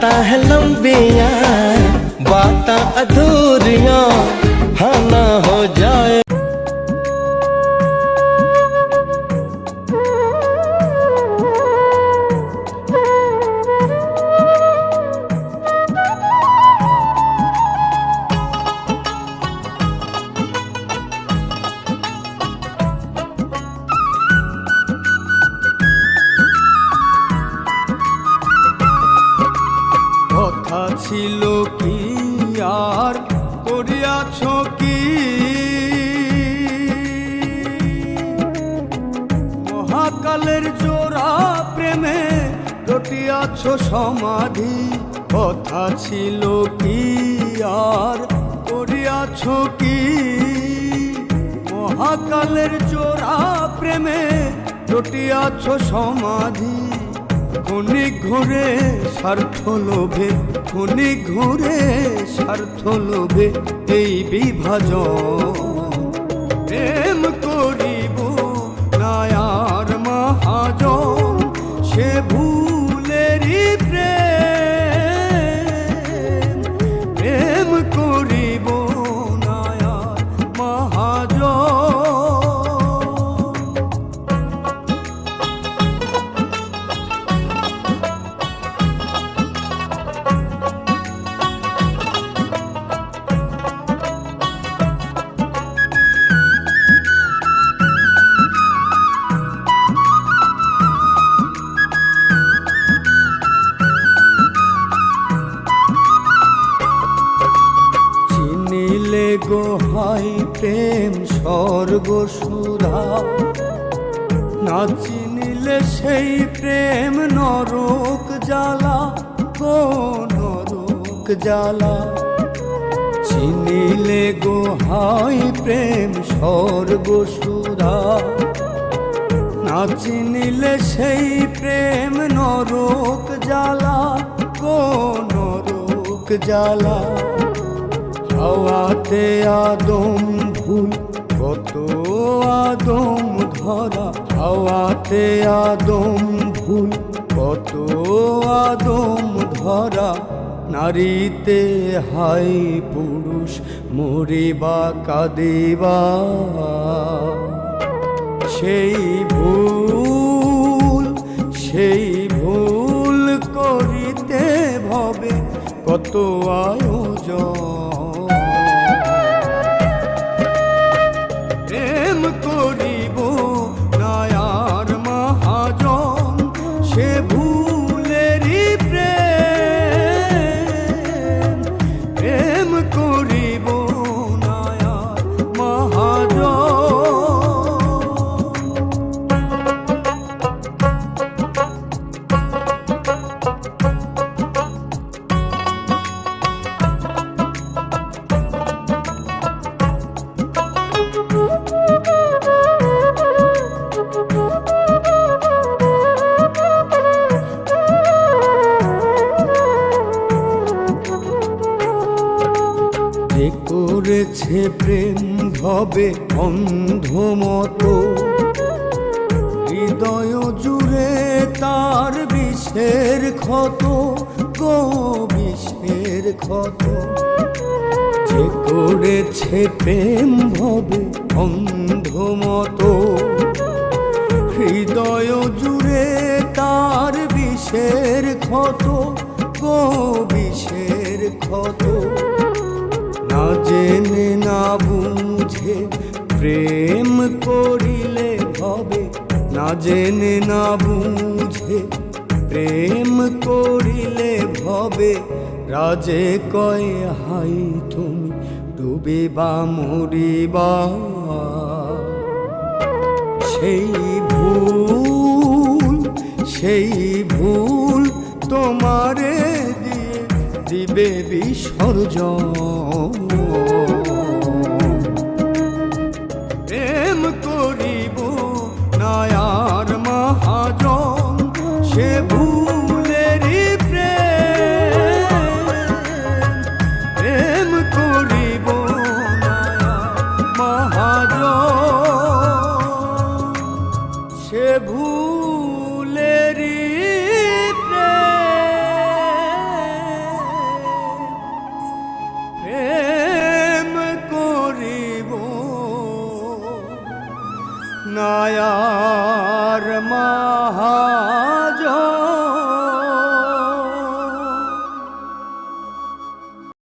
बातें हैं लंबियां, बातें अधूरियां, हाँ ना हो जाए। কথা ছিল কি আর করিয়াছ কি, মহাকালের জোড়া প্রেমে রটিয়াছ সমাধি। কথা ছিল কি আর করিয়াছ কি, মহাকালের জোড়া প্রেমে রটিয়াছ সমাধি। ক্ষণিক ঘুরে স্বার্থ লোভে, ক্ষণিক ঘুরে স্বার্থ লোভে এই বিভাজন। প্রেম করিব না আর মহাজন, সে ভুলেরই প্রেম। প্রেম করিব না আর মহাজন। গোহাই প্রেম স্বর্গ সুধা, না চিনিলে সেই প্রেম নরক জ্বালা, গো নরক জ্বালা। চিনিলে গোহাই প্রেম স্বর্গ সুধা, না চিনিলে সেই প্রেম নরক জ্বালা, গো নরক জ্বালা। হাওয়াতে আদম ভুল কত আদম ধরা, হাওয়াতে আদম ভুল কত আদম ধরা। নারীতে হাই পুরুষ মরিবা কাঁদিবা, সেই ভুল সেই ভুল করিতে ভবে কত আয়োজন। প্রেম করিব না আর মহাজন, সে ভুলেরই প্রেম। প্রেম করিব না আর মহাজন। যে করেছে প্রেম ভবে অন্ধ মতো, হৃদয় জুড়ে তার বিষের ক্ষত, গো বিষের ক্ষত। যে করেছে প্রেম ভবে অন্ধ মতো, হৃদয় জুড়ে তার বিষের ক্ষত, গো বিষের ক্ষত। না জেনে না বুঝে প্রেম করিলে ভবে, না জেনে না বুঝে প্রেম করিলে ভবে। রাজে কয় হাই তুমি ডুবিবা মরিবা, সেই ভুল সেই ভুল তোমারে দিয়ে দিবে বিসর্জন। প্রেম করিব না আর মহাজন, সে ভুলেরই প্রেম। প্রেম করিব না আর মহাজন, সে ভুলেরই প্রেম। নায়ার মহা